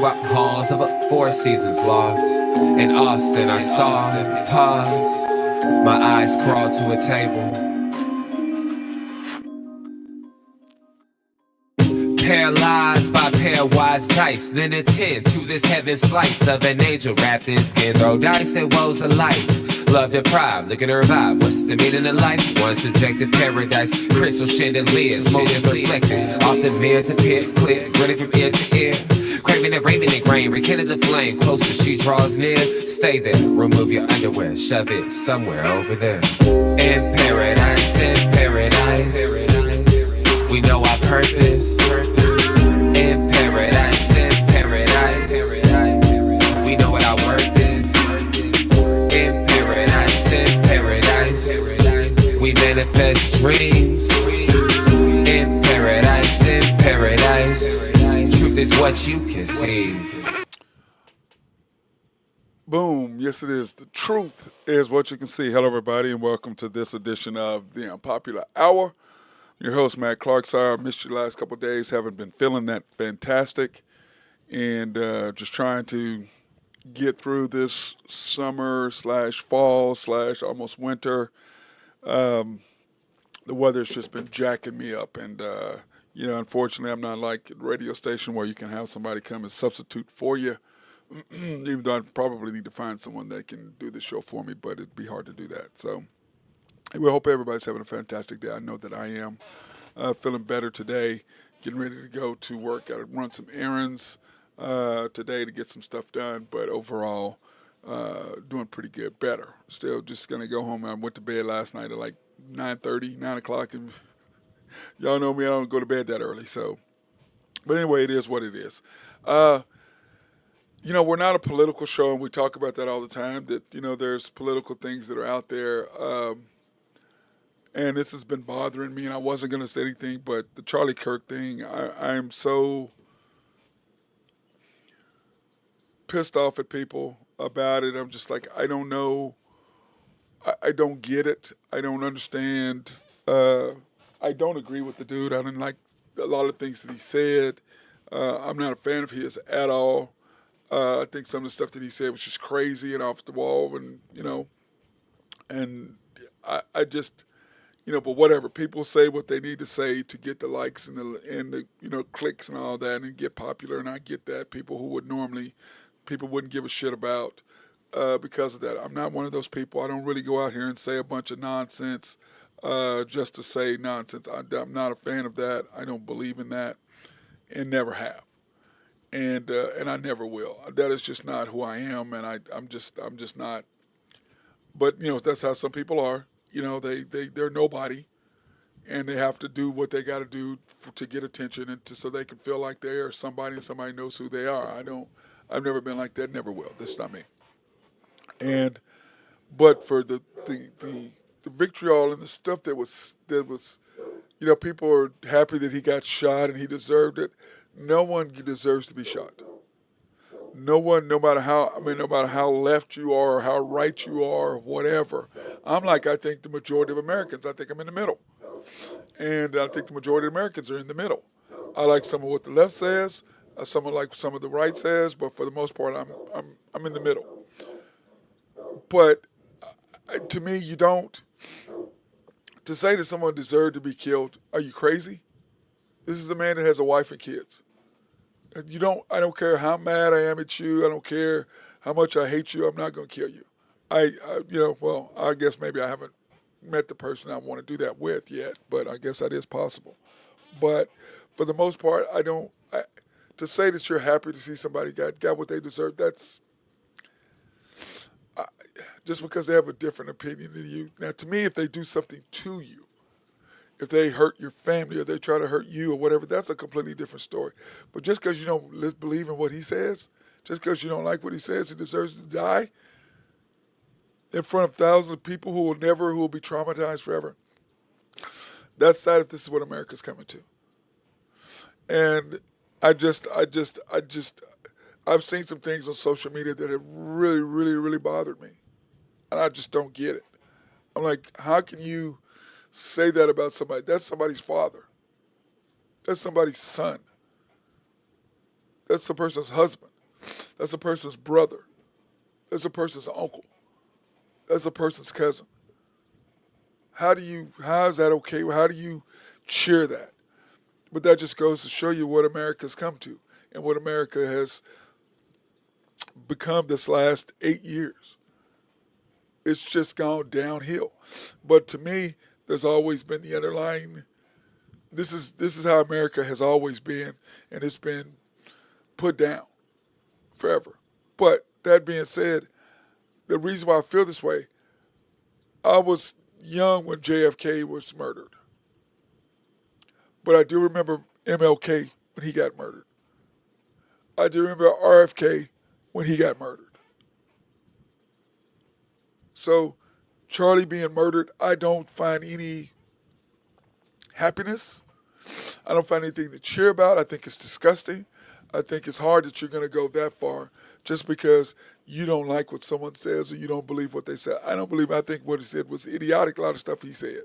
Up halls of a Four Seasons loft. In Austin, I stalled, paused. My eyes crawled to a table. Paralyzed by pairwise dice, then attend to this heaven slice of an angel wrapped in skin. Throw dice and woes of life. Love deprived, looking to revive. What's the meaning of life? One subjective paradise. Crystal chandeliers, motives reflected. Often mirrors appear clear, grinning from ear to ear. Craving and raving and grain, rekindle the flame. Closer she draws near. Stay there, remove your underwear, shove it somewhere over there. In paradise, we know our purpose. In paradise, we know what our worth is. In paradise, we manifest dreams. In paradise, truth is what you can see. Boom. Yes, it is. The truth is what you can see. Hello, everybody, and welcome to this edition of the Unpopular Hour. Your host, Matt Clark. Sorry I missed you the last couple of days. Haven't been feeling that fantastic. And just trying to get through this summer / fall / almost winter. The weather's just been jacking me up. And, unfortunately, I'm not like a radio station where you can have somebody come and substitute for you. Even though I probably need to find someone that can do the show for me, but it'd be hard to do that. So we hope everybody's having a fantastic day. I know that I am. Feeling better today. Getting ready to go to work. Got to run some errands today to get some stuff done. But overall, doing pretty good. Better. Still just going to go home. I went to bed last night at like 9:30, 9 o'clock. And y'all know me, I don't go to bed that early. So, but anyway, it is what it is. We're not a political show, and we talk about that all the time, that, there's political things that are out there. And this has been bothering me, and I wasn't going to say anything, but the Charlie Kirk thing, I'm so pissed off at people about it. I'm just like, I don't know. I don't get it. I don't understand. I don't agree with the dude. I didn't like a lot of things that he said. I'm not a fan of his at all. I think some of the stuff that he said was just crazy and off the wall, and I just, but whatever. People say what they need to say to get the likes and the clicks and all that and get popular, and I get that. People wouldn't give a shit about because of that. I'm not one of those people. I don't really go out here and say a bunch of nonsense just to say nonsense. I'm not a fan of that. I don't believe in that, and never have. And I never will. That is just not who I am, and I'm just not. But that's how some people are. They're nobody, and they have to do what they got to do to get attention and so they can feel like they are somebody and somebody knows who they are. I've never been like that. Never will. That's not me. But for the vitriol and the stuff that was people are happy that he got shot and he deserved it. No one deserves to be shot. No one, no matter how left you are or how right you are or whatever. I think the majority of Americans. I think I'm in the middle. And I think the majority of Americans are in the middle. I like some of what the left says, some of the right says, but for the most part, I'm in the middle. But to me, you don't. To say that someone deserved to be killed, are you crazy? This is a man that has a wife and kids. I don't care how mad I am at you. I don't care how much I hate you. I'm not going to kill you. I guess maybe I haven't met the person I want to do that with yet, but I guess that is possible. But for the most part, to say that you're happy to see somebody got what they deserve, that's just because they have a different opinion than you. Now, to me, if they do something to you, if they hurt your family or they try to hurt you or whatever, that's a completely different story. But just because you don't believe in what he says, just because you don't like what he says, he deserves to die in front of thousands of people who will be traumatized forever. That's sad if this is what America's coming to. And I've seen some things on social media that have really, really, really bothered me. And I just don't get it. I'm like, how can you say that about somebody? That's somebody's father. That's somebody's son. That's the person's husband. That's a person's brother. That's a person's uncle. That's a person's cousin. How is that okay? How do you cheer that? But that just goes to show you what America's come to and what America has become this last 8 years. It's just gone downhill. But to me, there's always been the underlying. This is how America has always been, and it's been put down forever. But that being said, the reason why I feel this way, I was young when JFK was murdered. But I do remember MLK when he got murdered. I do remember RFK when he got murdered. So Charlie being murdered, I don't find any happiness. I don't find anything to cheer about. I think it's disgusting. I think it's hard that you're going to go that far just because you don't like what someone says or you don't believe what they said. I think what he said was idiotic, a lot of stuff he said.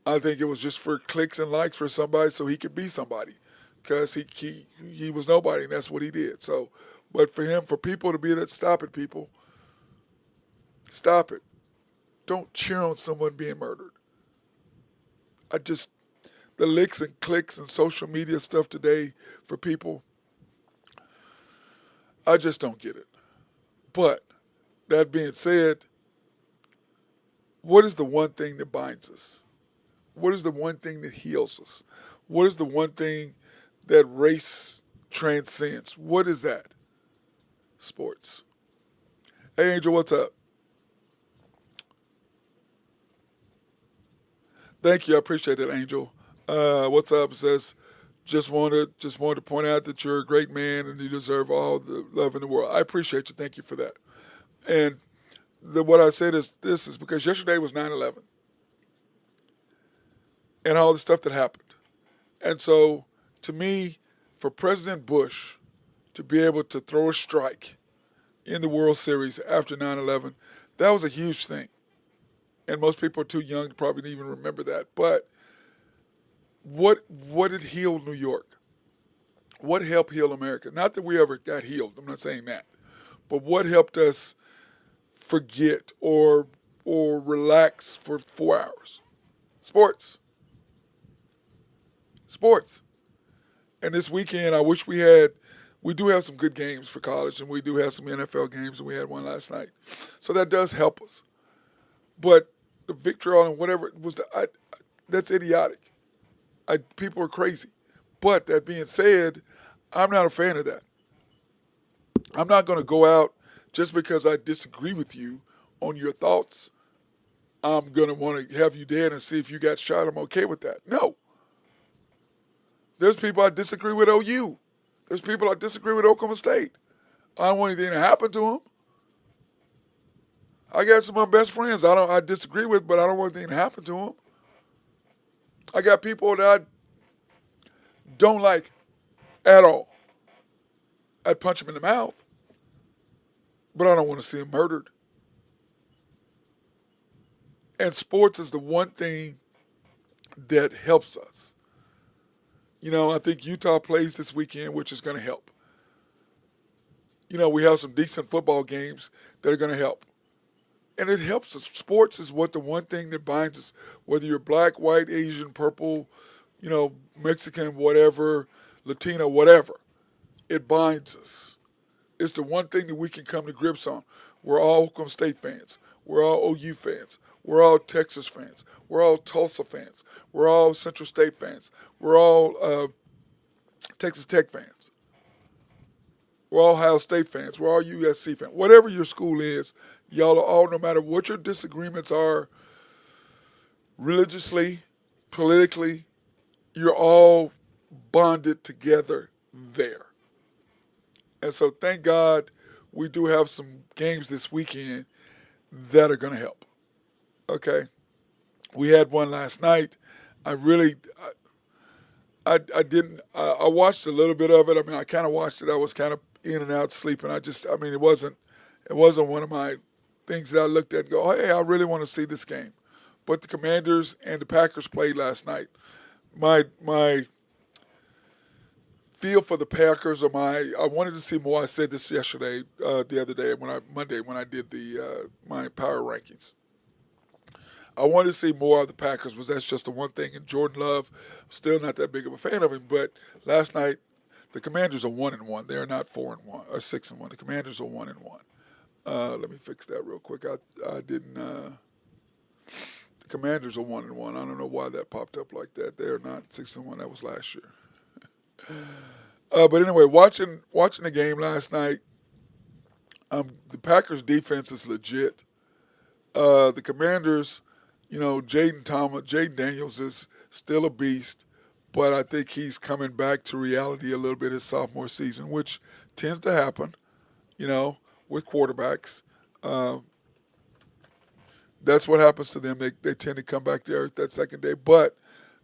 I think it was just for clicks and likes for somebody so he could be somebody because he was nobody and that's what he did. So, but for people to be that, stop it, people. Stop it. Don't cheer on someone being murdered. The licks and clicks and social media stuff today for people, I just don't get it. But that being said, what is the one thing that binds us? What is the one thing that heals us? What is the one thing that race transcends? What is that? Sports. Hey, Angel, what's up? Thank you. I appreciate it, Angel. What's up? It says, just wanted to point out that you're a great man and you deserve all the love in the world. I appreciate you. Thank you for that. And what I said is this is because yesterday was 9/11 and all the stuff that happened. And so, to me, for President Bush to be able to throw a strike in the World Series after 9/11, that was a huge thing. And most people are too young to probably even remember that. But what did heal New York? What helped heal America? Not that we ever got healed. I'm not saying that. But what helped us forget or relax for 4 hours? Sports. Sports. And this weekend, I wish we do have some good games for college, and we do have some NFL games, and we had one last night. So that does help us. But the vitriol and whatever it was, that's idiotic. People are crazy. But that being said, I'm not a fan of that. I'm not going to go out just because I disagree with you on your thoughts. I'm going to want to have you dead and see if you got shot. I'm okay with that. No. There's people I disagree with OU. There's people I disagree with Oklahoma State. I don't want anything to happen to them. I got some of my best friends I disagree with, but I don't want anything to happen to them. I got people that I don't like at all. I'd punch them in the mouth, but I don't want to see them murdered. And sports is the one thing that helps us. I think Utah plays this weekend, which is going to help. We have some decent football games that are going to help. And it helps us. Sports is the one thing that binds us, whether you're black, white, Asian, purple, Mexican, whatever, Latino, whatever. It binds us. It's the one thing that we can come to grips on. We're all Oklahoma State fans. We're all OU fans. We're all Texas fans. We're all Tulsa fans. We're all Central State fans. We're all Texas Tech fans. We're all Ohio State fans. We're all USC fans. Whatever your school is, y'all are all, no matter what your disagreements are, religiously, politically, you're all bonded together there. And so thank God we do have some games this weekend that are going to help. Okay? We had one last night. I watched a little bit of it. I mean, I kind of watched it. I was kind of in and out sleeping. It wasn't one of my things that I looked at and go, hey, I really want to see this game. But the Commanders and the Packers played last night. My feel for the Packers are I wanted to see more. I said this yesterday, the other day Monday when I did the my power rankings. I wanted to see more of the Packers. Was that's just the one thing? And Jordan Love, still not that big of a fan of him. But last night, the Commanders are 1-1. They are not 4-1 or 6-1. The Commanders are 1-1. Let me fix that real quick. I didn't. The Commanders are 1-1. I don't know why that popped up like that. They are not 6-1. That was last year. But anyway, watching the game last night, the Packers defense is legit. The Commanders, Jaden Daniels is still a beast, but I think he's coming back to reality a little bit his sophomore season, which tends to happen, with quarterbacks. That's what happens to them. They tend to come back to earth that second day. But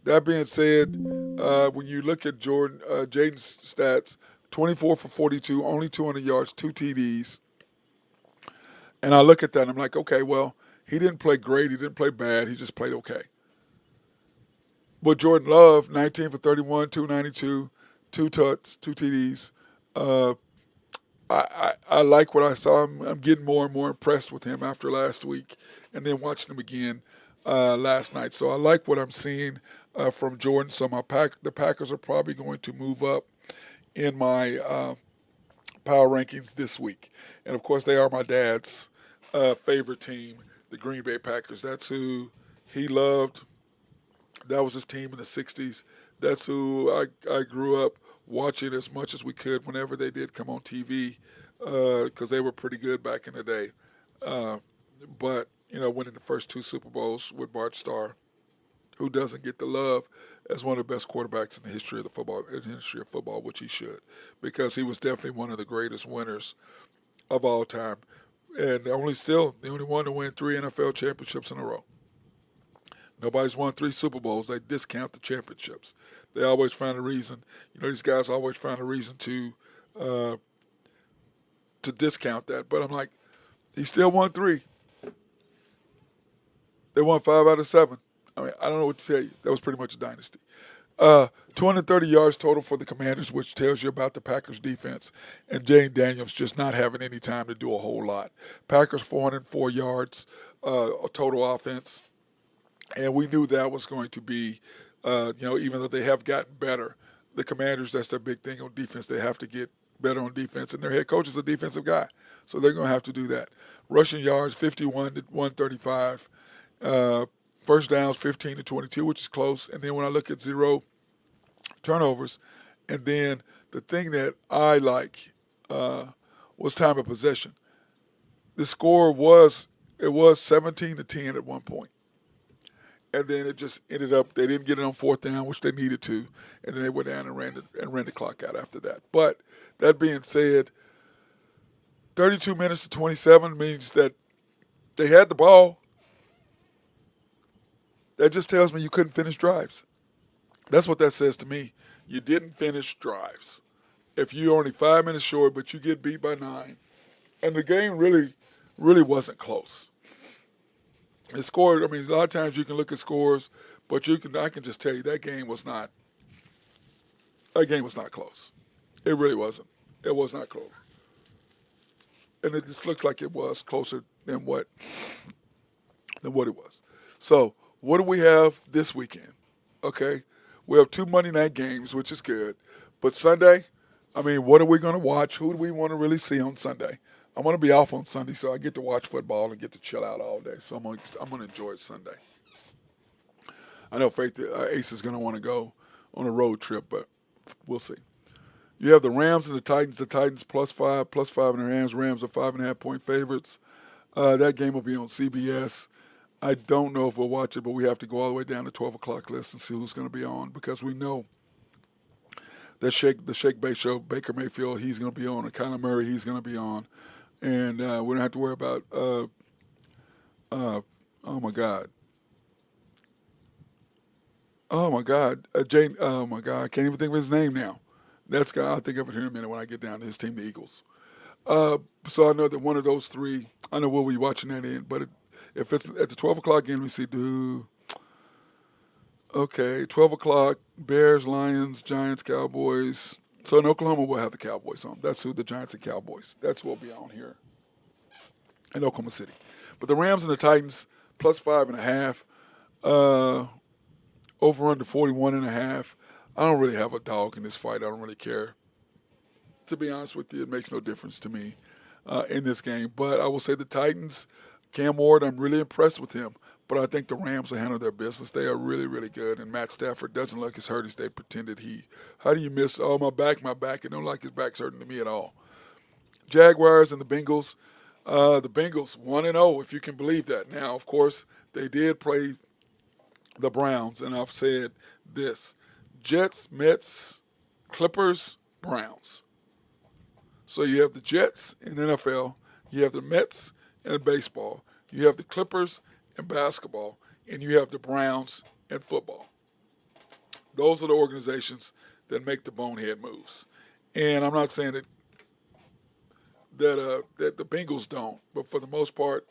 that being said, when you look at Jaden's stats, 24 for 42, only 200 yards, 2 TDs. And I look at that and I'm like, okay, well, he didn't play great. He didn't play bad. He just played okay. But Jordan Love, 19 for 31, 292, 2 tuts, 2 TDs. I like what I saw. I'm getting more and more impressed with him after last week and then watching him again last night. So I like what I'm seeing from Jordan. So the Packers are probably going to move up in my power rankings this week. And, of course, they are my dad's favorite team, the Green Bay Packers. That's who he loved. That was his team in the 60s. That's who I grew up watching as much as we could whenever they did come on TV because they were pretty good back in the day. But, winning the first 2 Super Bowls with Bart Starr, who doesn't get the love as one of the best quarterbacks in the history of football, which he should, because he was definitely one of the greatest winners of all time. And the only one to win 3 NFL championships in a row. Nobody's won 3 Super Bowls. They discount the championships. They always find a reason. These guys always find a reason to discount that. But I'm like, he still won 3. They won 5 out of 7. I mean, I don't know what to tell you. That was pretty much a dynasty. 230 yards total for the Commanders, which tells you about the Packers defense. And Jaden Daniels just not having any time to do a whole lot. Packers 404 yards total offense. And we knew that was going to be, even though they have gotten better, the Commanders, that's their big thing on defense. They have to get better on defense. And their head coach is a defensive guy. So they're going to have to do that. Rushing yards, 51 to 135. First downs, 15 to 22, which is close. And then when I look at 0 turnovers, and then the thing that I like was time of possession. The score was 17 to 10 at one point. And then it just ended up, they didn't get it on 4th down, which they needed to. And then they went down and ran the clock out after that. But that being said, 32 minutes to 27 means that they had the ball. That just tells me you couldn't finish drives. That's what that says to me. You didn't finish drives. If you're only 5 minutes short, but you get beat by 9. And the game really, really wasn't close. It scored. I mean, a lot of times you can look at scores, but I can just tell you that game was not close. It really wasn't. It was not close. And it just looked like it was closer than what it was. So what do we have this weekend? Okay. We have 2 Monday night games, which is good. But Sunday, I mean, what are we going to watch? Who do we want to really see on Sunday? I'm going to be off on Sunday, so I get to watch football and get to chill out all day. So I'm going to enjoy it Sunday. I know Faith Ace is going to want to go on a road trip, but we'll see. You have the Rams and the Titans. The Titans +5 in the Rams. Rams are 5.5-point favorites. That game will be on CBS. I don't know if we'll watch it, but we have to go all the way down to 12 o'clock list and see who's going to be on, because we know that the Shake Bay Show, Baker Mayfield, he's going to be on, and Kyler Murray, he's going to be on. And we don't have to worry about, oh my God, Jane, oh my God, I can't even think of his name now. I'll think of it here in a minute when I get down to his team, the Eagles. So I know that one of those 3, I know we'll be watching that in, but if it's at the 12 o'clock game, we see, 12 o'clock, Bears, Lions, Giants, Cowboys. So in Oklahoma, we'll have the Cowboys on. That's who the Giants and Cowboys. That's who will be on here in Oklahoma City. But the Rams and the Titans, plus 5.5. Over under 41.5. I don't really have a dog in this fight. I don't really care. To be honest with you, it makes no difference to me in this game. But I will say the Titans, Cam Ward, I'm really impressed with him. But I think the Rams will handle their business. They are really, really good. And Matt Stafford doesn't look as hurt as they pretended he. How do you miss, oh, my back. It don't like his back's hurting to me at all. Jaguars and the Bengals. The Bengals 1-0, if you can believe that. Now, of course, they did play the Browns, and I've said this: Jets, Mets, Clippers, Browns. So you have the Jets in NFL, you have the Mets in baseball, you have the Clippers in basketball, and you have the Browns in football. Those are the organizations that make the bonehead moves. And I'm not saying that the Bengals don't, but for the most part,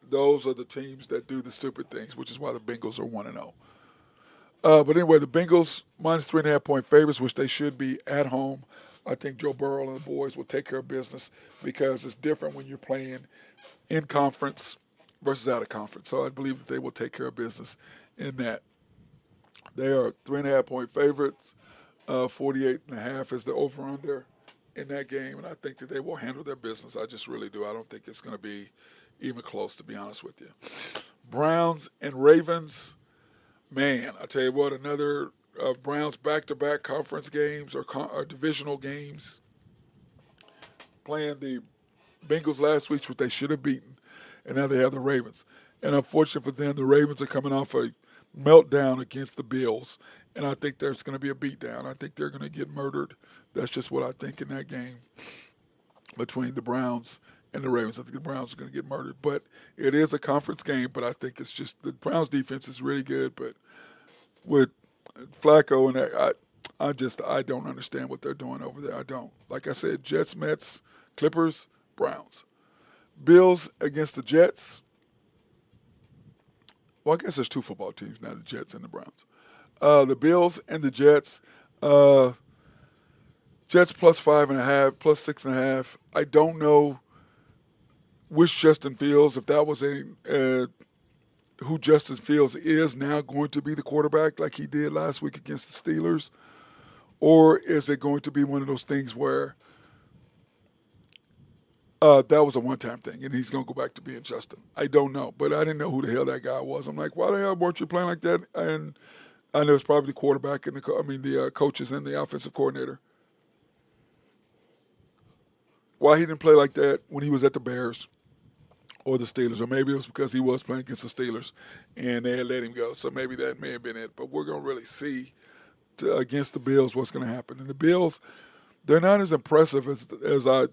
those are the teams that do the stupid things, which is why the Bengals are 1-0. But anyway, the Bengals minus 3.5-point favorites, which they should be at home. I think Joe Burrow and the boys will take care of business because it's different when you're playing in conference versus out of conference. So I believe that they will take care of business in that. They are 3.5-point favorites. 48.5 is the over-under in that game, and I think that they will handle their business. I just really do. I don't think it's going to be even close, to be honest with you. Browns and Ravens, man, I tell you what, another Browns back-to-back conference games or divisional games. Playing the Bengals last week, which they should have beaten, and now they have the Ravens. And unfortunately for them, the Ravens are coming off a meltdown against the Bills, and I think there's going to be a beatdown. I think they're going to get murdered. That's just what I think in that game between the Browns and the Ravens. I think the Browns are going to get murdered. But it is a conference game, but I think it's just the Browns' defense is really good. But with Flacco and that, I don't understand what they're doing over there. I don't. Like I said, Jets, Mets, Clippers, Browns. Bills against the Jets. Well, I guess there's two football teams now, the Jets and the Browns. The Bills and the Jets. Jets plus 5.5, plus 6.5. I don't know which Justin Fields, if that was who Justin Fields is now going to be the quarterback like he did last week against the Steelers, or is it going to be one of those things where that was a one-time thing and he's going to go back to being Justin? I don't know, but I didn't know who the hell that guy was. I'm like, why the hell weren't you playing like that? And I know it's probably the quarterback and the coaches and the offensive coordinator. Why he didn't play like that when he was at the Bears or the Steelers, or maybe it was because he was playing against the Steelers and they had let him go. So maybe that may have been it. But we're going to really see against the Bills what's going to happen. And the Bills, they're not as impressive as I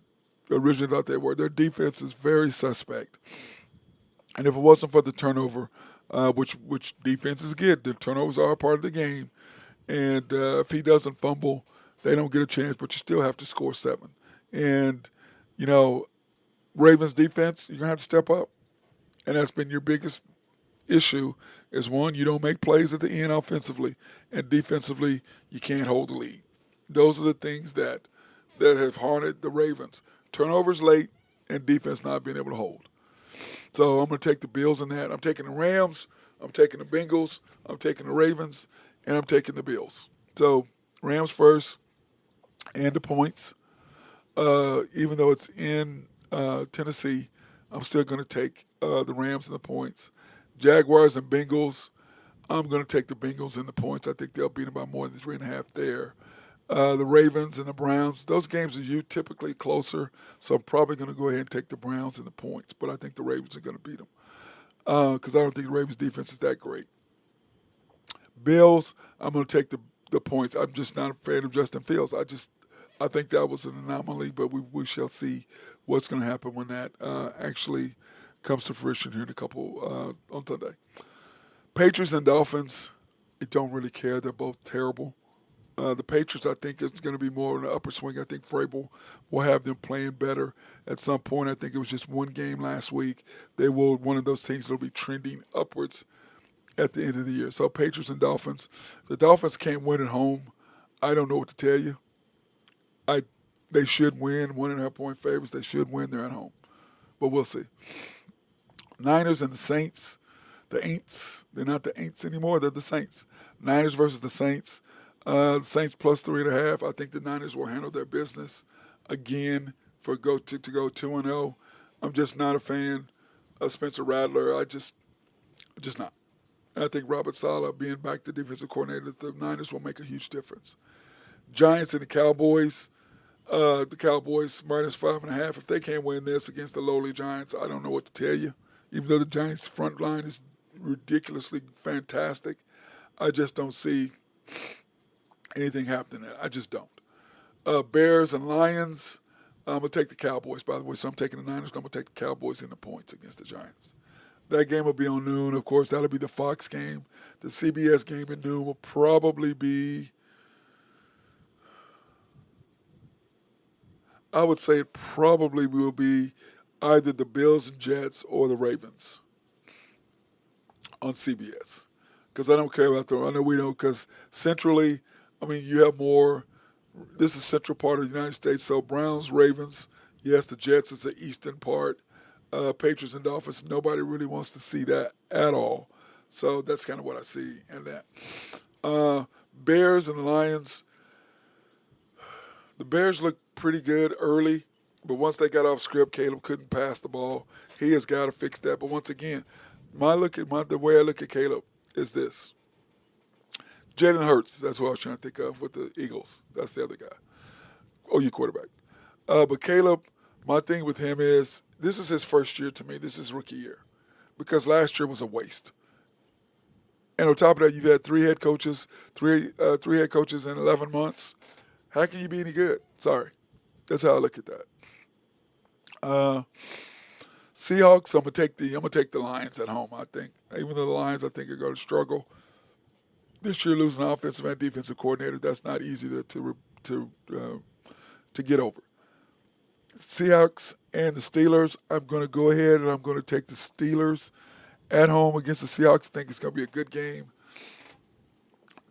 originally thought they were. Their defense is very suspect. And if it wasn't for the turnover, which defenses get, the turnovers are a part of the game. And if he doesn't fumble, they don't get a chance, but you still have to score 7. And, Ravens defense, you're going to have to step up. And that's been your biggest issue is, one, you don't make plays at the end offensively. And defensively, you can't hold the lead. Those are the things that have haunted the Ravens. Turnovers late and defense not being able to hold. So I'm going to take the Bills in that. I'm taking the Rams. I'm taking the Bengals. I'm taking the Ravens. And I'm taking the Bills. So Rams first and the points. Even though it's in Tennessee, I'm still going to take the Rams and the points. Jaguars and Bengals, I'm going to take the Bengals and the points. I think they'll beat them by more than 3.5 there. The Ravens and the Browns, those games are typically closer, so I'm probably going to go ahead and take the Browns and the points, but I think the Ravens are going to beat them because I don't think the Ravens' defense is that great. Bills, I'm going to take the points. I'm just not a fan of Justin Fields. I think that was an anomaly, but we shall see what's going to happen when that actually comes to fruition here in a couple on Sunday. Patriots and Dolphins, I don't really care. They're both terrible. The Patriots, I think, is going to be more in the upper swing. I think Vrabel will have them playing better at some point. I think it was just one game last week. They will one of those teams that will be trending upwards at the end of the year. So Patriots and Dolphins. The Dolphins can't win at home. I don't know what to tell you. I They should win. 1.5 point favorites. They should win. They're at home, but we'll see. Niners and the Saints. The Aints. They're not the Aints anymore. They're the Saints. Niners versus the Saints. The Saints plus 3.5. I think the Niners will handle their business again to go 2-0. I'm just not a fan of Spencer Rattler. Just not. And I think Robert Saleh being back the defensive coordinator, the Niners will make a huge difference. Giants and the Cowboys. The Cowboys minus 5.5. If they can't win this against the lowly Giants, I don't know what to tell you. Even though the Giants' front line is ridiculously fantastic, I just don't see anything happening there. I just don't. Bears and Lions. I'm going to take the Cowboys, by the way. So I'm taking the Niners. I'm going to take the Cowboys in the points against the Giants. That game will be on noon. Of course, that'll be the Fox game. The CBS game at noon will probably be, I would say it probably will be either the Bills and Jets or the Ravens on CBS. Because I don't care about them. I know we don't, because centrally, I mean, you have more. This is central part of the United States. So Browns, Ravens, yes, the Jets is the eastern part. Patriots and Dolphins, nobody really wants to see that at all. So that's kind of what I see in that. Bears and Lions. The Bears looked pretty good early, but once they got off script, Caleb couldn't pass the ball. He has got to fix that. But once again, the way I look at Caleb is this. Jalen Hurts, that's what I was trying to think of with the Eagles. That's the other guy. OU quarterback. But Caleb, my thing with him is this is his first year to me. This is rookie year. Because last year was a waste. And on top of that, you've had three head coaches in 11 months. How can you be any good? Sorry. That's how I look at that. Seahawks, I'm gonna take the Lions at home, I think. Even though the Lions I think are gonna struggle. This year losing an offensive and defensive coordinator, that's not easy to get over. Seahawks and the Steelers, I'm going to go ahead and I'm going to take the Steelers at home against the Seahawks. I think it's going to be a good game.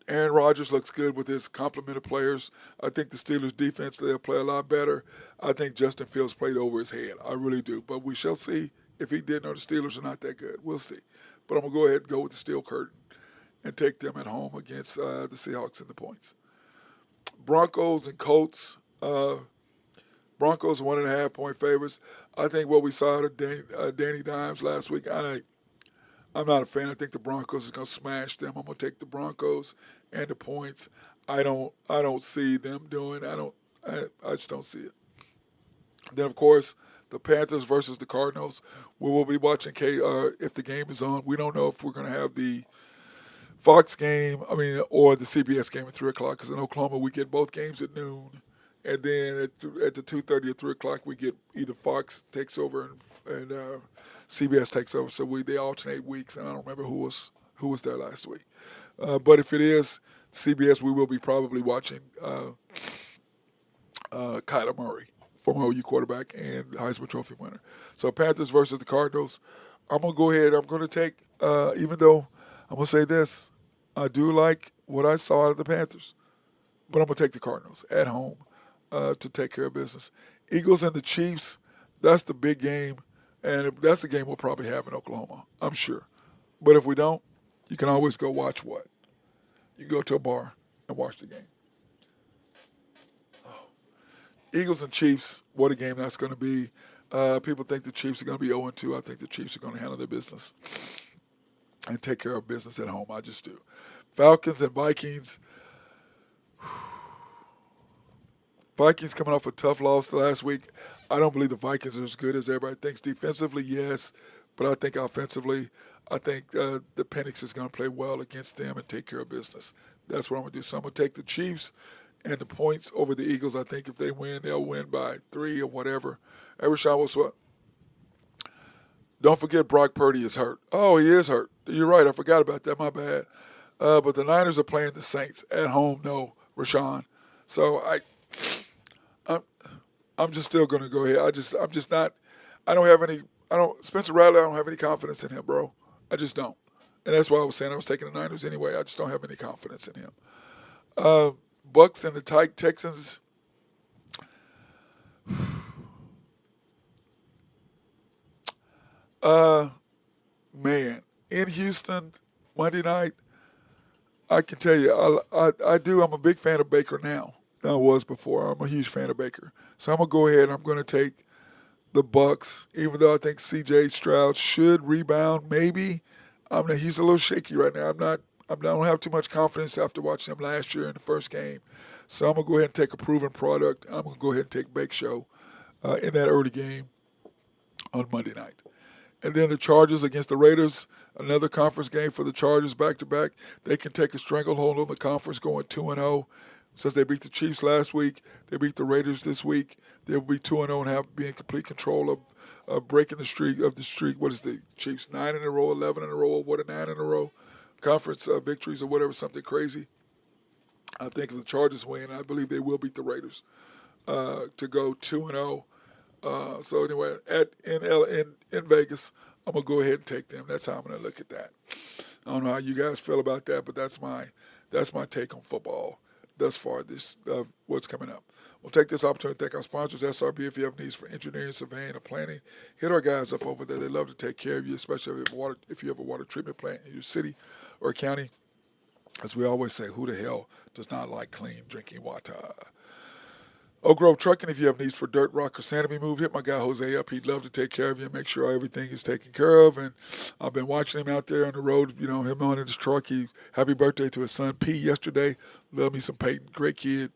Aaron Rodgers looks good with his complement of players. I think the Steelers' defense, they'll play a lot better. I think Justin Fields played over his head. I really do. But we shall see if he did know the Steelers are not that good. We'll see. But I'm going to go ahead and go with the Steel Curtain and take them at home against the Seahawks in the points. Broncos and Colts. Broncos 1.5 point favorites. I think what we saw of Danny Dimes last week, I'm not a fan. I think the Broncos is going to smash them. I'm going to take the Broncos and the points. I don't see them doing. I just don't see it. Then of course the Panthers versus the Cardinals. We will be watching if the game is on. We don't know if we're going to have the Fox game, or the CBS game at 3 o'clock, because in Oklahoma we get both games at noon. And then at the 2:30 or 3 o'clock, we get either Fox takes over and CBS takes over. So they alternate weeks, and I don't remember who was there last week. But if it is CBS, we will be probably watching Kyler Murray, former OU quarterback and Heisman Trophy winner. So Panthers versus the Cardinals. I'm going to go ahead. I'm going to take, even though I'm going to say this, I do like what I saw out of the Panthers, but I'm going to take the Cardinals at home to take care of business. Eagles and the Chiefs, that's the big game, and that's the game we'll probably have in Oklahoma, I'm sure. But if we don't, you can always go watch what? You can go to a bar and watch the game. Eagles and Chiefs, what a game that's going to be. People think the Chiefs are going to be 0-2. I think the Chiefs are going to handle their business and take care of business at home. I just do. Falcons and Vikings. Vikings coming off a tough loss last week. I don't believe the Vikings are as good as everybody thinks. Defensively, yes, but I think offensively, the Penix is going to play well against them and take care of business. That's what I'm going to do. So I'm going to take the Chiefs and the points over the Eagles. I think if they win, they'll win by 3 or whatever. Hey, Rashawn, what's what? Don't forget Brock Purdy is hurt. Oh, he is hurt. You're right. I forgot about that. My bad. But the Niners are playing the Saints at home. No, Rashawn. So I'm just still going to go ahead. I'm just not. Spencer Rattler, I don't have any confidence in him, bro. I just don't. And that's why I was saying I was taking the Niners anyway. I just don't have any confidence in him. Bucks and the Texans. Uh, man, in Houston, Monday night, I can tell you, I do. I'm a big fan of Baker now than I was before. I'm a huge fan of Baker. So I'm going to go ahead and I'm going to take the Bucks, even though I think C.J. Stroud should rebound. Maybe he's a little shaky right now. I don't have too much confidence after watching him last year in the first game. So I'm gonna go ahead and take a proven product. I'm gonna go ahead and take Bake Show in that early game on Monday night. And then the Chargers against the Raiders, another conference game for the Chargers back to back. They can take a stranglehold on the conference going 2-0. Since they beat the Chiefs last week, they beat the Raiders this week. They'll be 2-0 and be in complete control of breaking the streak. What is the Chiefs? 9 in a row, 11 in a row, what, a 9 in a row? Conference victories or whatever, something crazy. I think if the Chargers win, I believe they will beat the Raiders to go 2-0. So anyway, in Vegas, I'm gonna go ahead and take them. That's how I'm gonna look at that. I don't know how you guys feel about that, but that's my take on football thus far. This what's coming up. We'll take this opportunity to thank our sponsors, SRB. If you have needs for engineering, surveying, or planning, hit our guys up over there. They love to take care of you, especially if you have a water treatment plant in your city or county. As we always say, who the hell does not like clean drinking water? Oak Grove Trucking, if you have needs for dirt, rock, or sand to be moved, hit my guy Jose up. He'd love to take care of you and make sure everything is taken care of. And I've been watching him out there on the road, him on his truck. Happy birthday to his son P yesterday. Love me some Peyton. Great kid.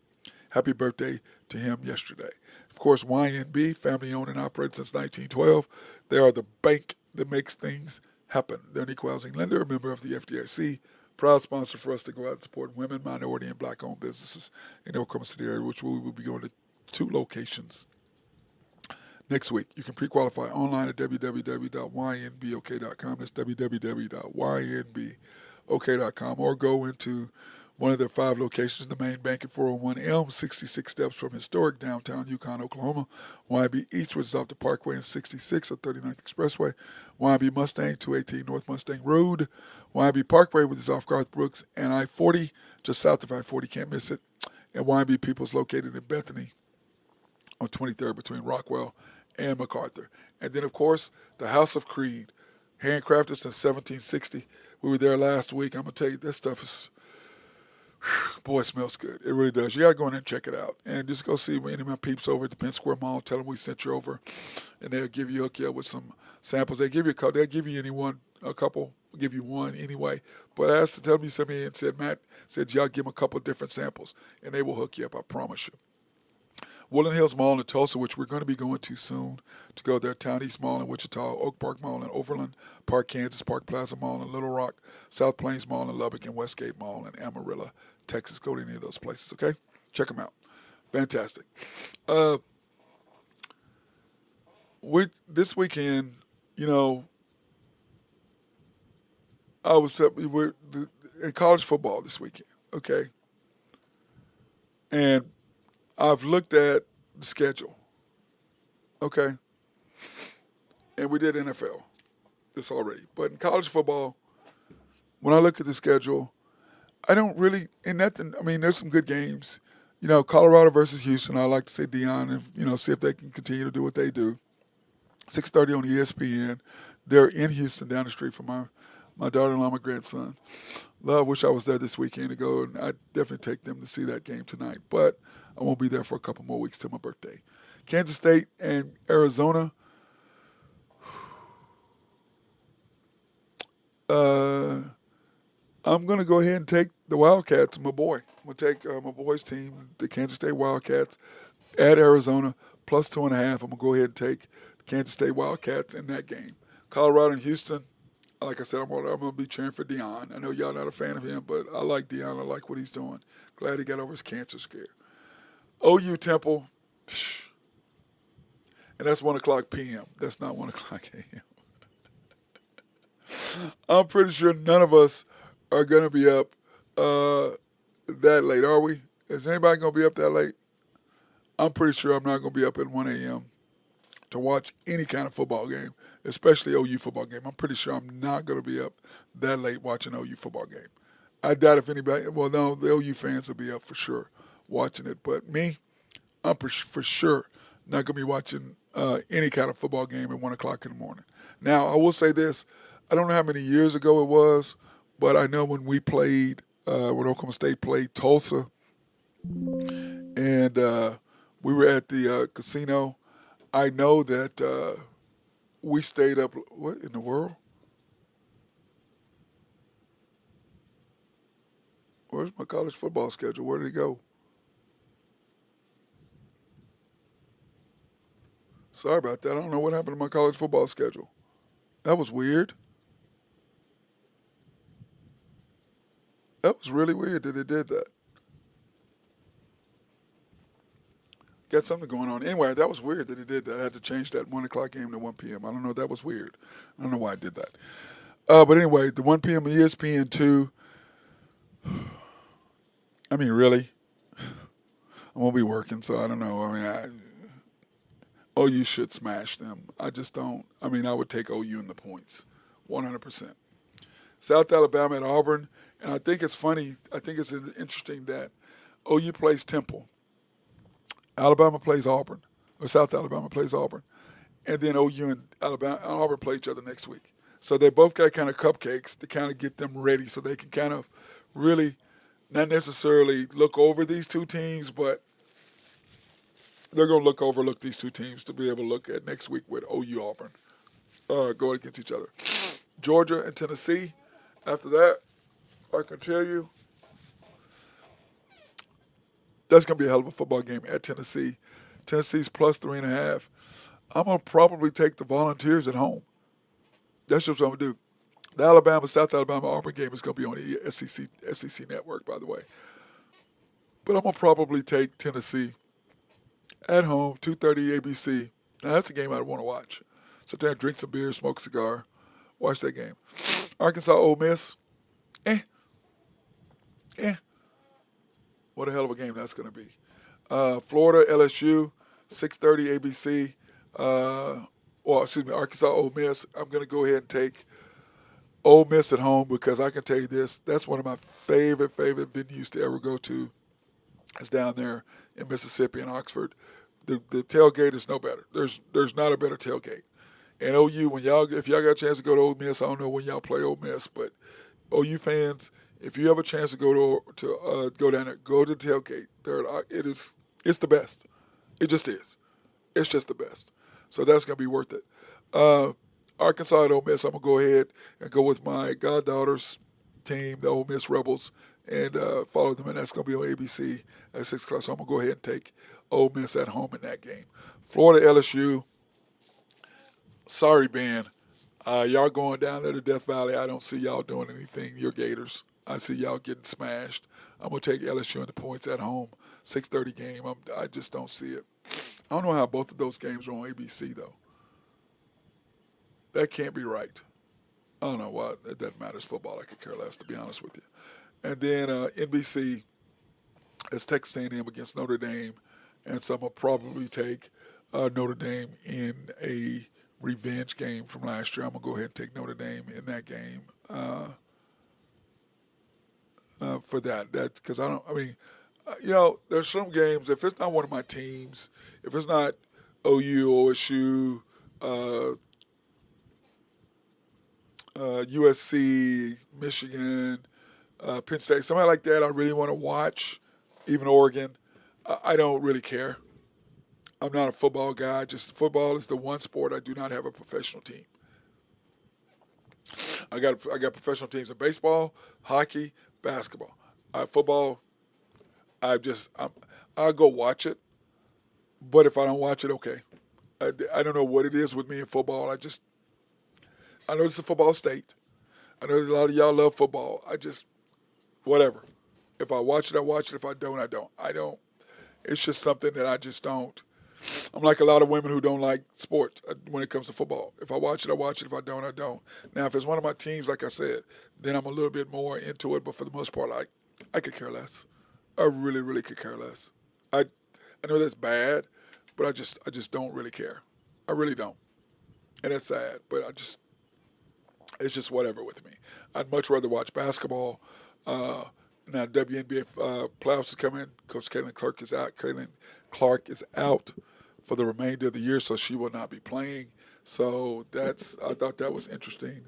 Happy birthday to him yesterday. Of course, YNB, family owned and operated since 1912. They are the bank that makes things happen. They're an equal housing lender, a member of the FDIC. Proud sponsor for us to go out and support women, minority, and black-owned businesses in the Oklahoma City area, which we will be going to 2 locations next week. You can pre-qualify online at www.ynbok.com. That's www.ynbok.com, or go into one of their 5 locations, the main bank at 401 Elm, 66 steps from historic downtown Yukon, Oklahoma. YB East, which is off the Parkway and 66 at 39th Expressway. YB Mustang, 218 North Mustang Road. YB Parkway, which is off Garth Brooks and I-40, just south of I-40, can't miss it. And YB People's located in Bethany on 23rd between Rockwell and MacArthur. And then, of course, the House of Creed, handcrafted since 1760. We were there last week. I'm going to tell you, that stuff is... Boy, it smells good. It really does. You got to go in there and check it out. And just go see any of my peeps over at the Penn Square Mall. Tell them we sent you over. And they'll hook you up with some samples. They'll give you a couple. Give you one anyway. But I asked to tell them you sent me and said, Matt, said y'all give them a couple different samples. And they will hook you up, I promise you. Woodland Hills Mall in Tulsa, which we're going to be going to soon, to go there. Town East Mall in Wichita, Oak Park Mall in Overland Park, Kansas, Park Plaza Mall in Little Rock, South Plains Mall in Lubbock, and Westgate Mall in Amarillo, Texas. Go to any of those places, okay? Check them out. Fantastic. This weekend, I was in college football this weekend, okay? And I've looked at the schedule, okay? And we did NFL this already. But in college football, when I look at the schedule, I don't really, there's some good games. Colorado versus Houston, I like to see Deion and, see if they can continue to do what they do. 6:30 on ESPN. They're in Houston down the street from my daughter-in-law, my grandson. Wish I was there this weekend to go, and I'd definitely take them to see that game tonight. But I won't be there for a couple more weeks till my birthday. Kansas State and Arizona. I'm going to go ahead and take the Wildcats, my boy. I'm going to take my boy's team, the Kansas State Wildcats, at Arizona, plus 2.5. I'm going to go ahead and take the Kansas State Wildcats in that game. Colorado and Houston. Like I said, I'm going to be cheering for Deion. I know y'all not a fan of him, but I like Deion. I like what he's doing. Glad he got over his cancer scare. OU Temple, and that's 1 o'clock p.m. That's not 1 o'clock a.m. I'm pretty sure none of us are going to be up that late, are we? Is anybody going to be up that late? I'm pretty sure I'm not going to be up at 1 a.m. to watch any kind of football game, especially OU football game. I'm pretty sure I'm not going to be up that late watching OU football game. I doubt if anybody, the OU fans will be up for sure watching it. But me, I'm for sure Not going to be watching any kind of football game at 1 o'clock in the morning. Now, I will say this. I don't know how many years ago it was, but I know when we played, when Oklahoma State played Tulsa, and we were at the casino, I know that we stayed up. What in the world? Where's my college football schedule? Where did it go? Sorry about that. I don't know what happened to my college football schedule. That was weird. That was really weird that it did that. Got something going on. Anyway, that was weird that it did that. I had to change that 1 o'clock game to 1 p.m. I don't know. That was weird. I don't know why I did that. But anyway, the 1 p.m. ESPN2. I mean, really? I'm going to be working, so I don't know. I mean, OU should smash them. I just don't. I mean, I would take OU in the points, 100%. South Alabama at Auburn, and I think it's funny. I think it's interesting that OU plays Temple, Alabama plays Auburn, or South Alabama plays Auburn, and then OU and Auburn play each other next week. So they both got kind of cupcakes to kind of get them ready, so they can kind of really not necessarily look over these two teams, but they're going to overlook these two teams to be able to look at next week with OU Auburn going against each other. Georgia and Tennessee. After that, I can tell you that's going to be a hell of a football game at Tennessee. Tennessee's plus 3.5. I'm going to probably take the Volunteers at home. That's just what I'm going to do. The South Alabama Auburn game is going to be on the SEC network, by the way. But I'm going to probably take Tennessee at home, 2:30 ABC. Now, that's a game I'd want to watch. Sit there and drink some beer, smoke a cigar, watch that game. Arkansas, Ole Miss. What a hell of a game that's going to be. Florida, LSU, 6:30 ABC. Arkansas, Ole Miss. I'm going to go ahead and take Ole Miss at home because I can tell you this. That's one of my favorite venues to ever go to. It's down there in Mississippi and Oxford. The tailgate is no better. There's not a better tailgate. And OU, if y'all got a chance to go to Ole Miss, I don't know when y'all play Ole Miss, but OU fans, if you have a chance to go down there, go to the tailgate. It's the best. It just is. It's just the best. So that's gonna be worth it. Arkansas at Ole Miss, I'm gonna go ahead and go with my goddaughter's team, the Ole Miss Rebels, and follow them, and that's gonna be on ABC at 6 o'clock. So I'm gonna go ahead and take Ole Miss at home in that game. Florida, LSU. Sorry, Ben. Y'all going down there to Death Valley. I don't see y'all doing anything. You're Gators. I see y'all getting smashed. I'm going to take LSU in the points at home. 6:30 game. I just don't see it. I don't know how both of those games are on ABC, though. That can't be right. I don't know why. It doesn't matter. It's football. I could care less, to be honest with you. And then NBC is Texas A&M against Notre Dame. And so I'm going to probably take Notre Dame in a revenge game from last year. I'm going to go ahead and take Notre Dame in that game for that. Because there's some games, if it's not one of my teams, if it's not OU, OSU, USC, Michigan, Penn State, somebody like that I really want to watch, even Oregon, I don't really care. I'm not a football guy. Just football is the one sport I do not have a professional team. I got professional teams in baseball, hockey, basketball. Football, I'll go watch it. But if I don't watch it, okay. I don't know what it is with me in football. I know it's a football state. I know a lot of y'all love football. Whatever. If I watch it, I watch it. If I don't, I don't. It's just something that I just don't. I'm like a lot of women who don't like sports when it comes to football. If I watch it, I watch it. If I don't, I don't. Now, if it's one of my teams, like I said, then I'm a little bit more into it. But for the most part, I could care less. I really, really could care less. I know that's bad, but I just don't really care. I really don't. And it's sad, but it's just whatever with me. I'd much rather watch basketball. Now, WNBA playoffs is coming. Coach Caitlin Clark is out. for the remainder of the year, so she will not be playing. So I thought that was interesting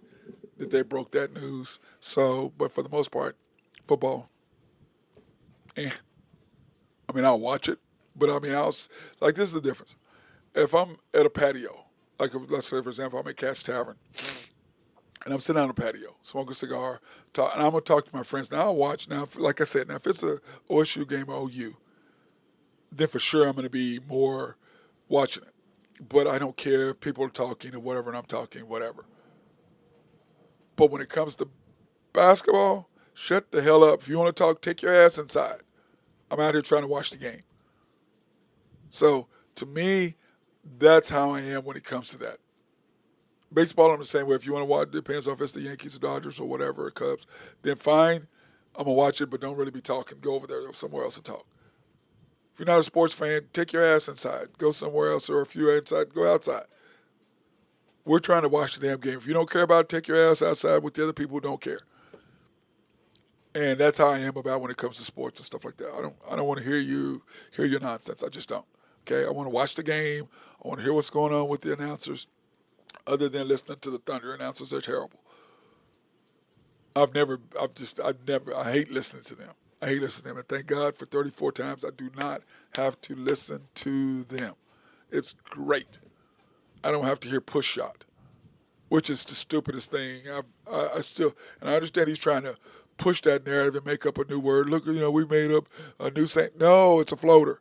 that they broke that news. So, but for the most part, football, eh. I mean, I'll watch it, but I mean, like, this is the difference. If I'm at a patio, like let's say for example, I'm at Cat's Tavern, and I'm sitting on a patio, smoking a cigar, and I'm gonna talk to my friends. Now I'll watch. Now, like I said, now if it's a OSU game or OU, then for sure I'm gonna be more watching it. But I don't care if people are talking or whatever, and I'm talking whatever. But when it comes to basketball, shut the hell up. If you want to talk, take your ass inside. I'm out here trying to watch the game. So to me, that's how I am when it comes to that. Baseball, I'm the same way. If you want to watch, it depends on if it's the Yankees or Dodgers or whatever, or Cubs, then fine. I'm going to watch it, but don't really be talking. Go over there somewhere else and talk. If you're not a sports fan, take your ass inside. Go somewhere else, or if you're inside, go outside. We're trying to watch the damn game. If you don't care about it, take your ass outside with the other people who don't care. And that's how I am about when it comes to sports and stuff like that. I don't want to hear your nonsense. I just don't. Okay, I want to watch the game. I want to hear what's going on with the announcers. Other than listening to the Thunder announcers, they're terrible. I hate listening to them. I hate listening to them. And thank God for 34 times I do not have to listen to them. It's great. I don't have to hear push shot, which is the stupidest thing. I still, and I understand he's trying to push that narrative and make up a new word. Look, we made up a new saying. No, it's a floater.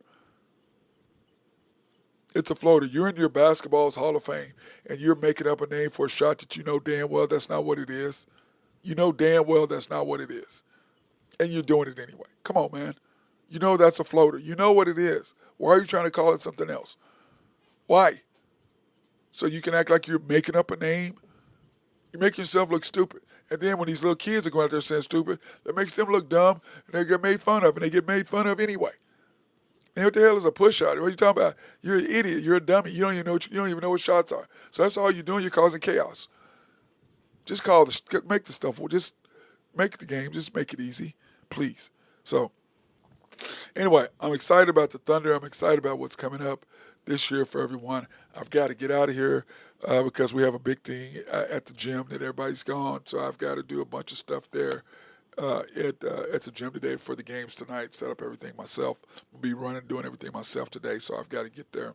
It's a floater. You're in your basketball's Hall of Fame, and you're making up a name for a shot that you know damn well that's not what it is. You know damn well that's not what it is, and you're doing it anyway. Come on, man. You know that's a floater. You know what it is. Why are you trying to call it something else? Why? So you can act like you're making up a name? You make yourself look stupid. And then when these little kids are going out there saying stupid, that makes them look dumb, and they get made fun of, and they get made fun of anyway. And what the hell is a push shot? What are you talking about? You're an idiot. You're a dummy. You don't even know what shots are. So that's all you're doing. You're causing chaos. Just make the stuff. Just make the game. Just make it easy, please. So anyway, I'm excited about the Thunder. I'm excited about what's coming up this year for everyone. I've got to get out of here because we have a big thing at the gym that everybody's gone. So I've got to do a bunch of stuff there at the gym today for the games tonight. Set up everything myself. I'll be doing everything myself today. So I've got to get there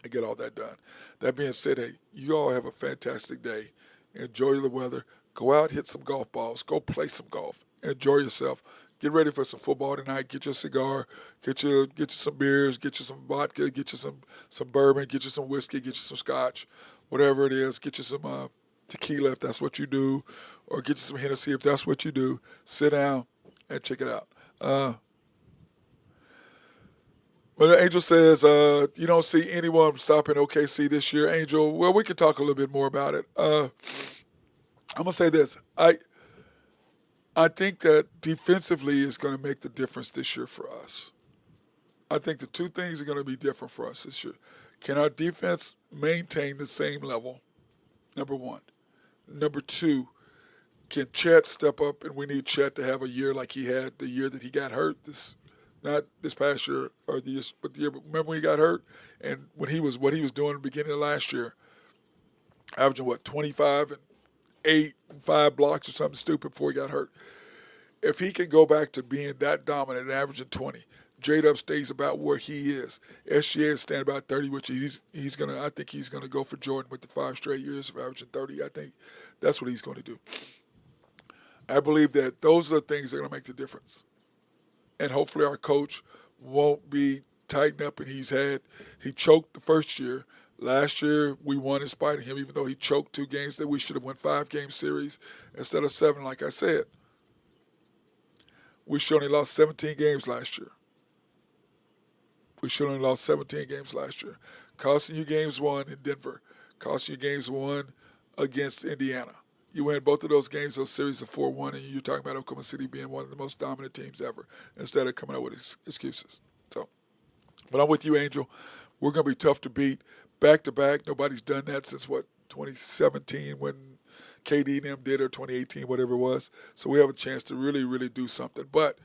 and get all that done. That being said, hey, you all have a fantastic day. Enjoy the weather. Go out, hit some golf balls. Go play some golf. Enjoy yourself. Get ready for some football tonight. Get your cigar. Get you some beers. Get you some vodka. Get you some bourbon. Get you some whiskey. Get you some scotch. Whatever it is. Get you some tequila if that's what you do, or get you some Hennessy if that's what you do. Sit down and check it out. But Angel says you don't see anyone stopping OKC this year. Angel, well, we could talk a little bit more about it. I'm gonna say this. I think that defensively is going to make the difference this year for us. I think the two things are going to be different for us this year. Can our defense maintain the same level? Number one. Number two, can Chet step up? And we need Chet to have a year like he had the year that he got hurt. Not this past year or the year, but the year. Remember when he got hurt and what he was doing at the beginning of last year, averaging 25 and 8 and 5 blocks or something stupid before he got hurt. If he can go back to being that dominant and averaging 20, J-Dub stays about where he is. SGA is staying about 30, which I think he's gonna go for Jordan with the 5 straight years of averaging 30. I think that's what he's going to do. I believe that those are the things that are going to make the difference. And hopefully our coach won't be tightened up, and he choked the first year. Last year, we won in spite of him, even though he choked 2 games that we should have won 5-game series instead of 7, like I said. We should only lost 17 games last year. Costing you games 1 in Denver. Costing you games 1 against Indiana. You win both of those games, those series of 4-1, and you're talking about Oklahoma City being one of the most dominant teams ever instead of coming up with excuses. So, but I'm with you, Angel. We're going to be tough to beat. Back-to-back, nobody's done that since, 2017 when KD and them did, or 2018, whatever it was. So we have a chance to really, really do something. But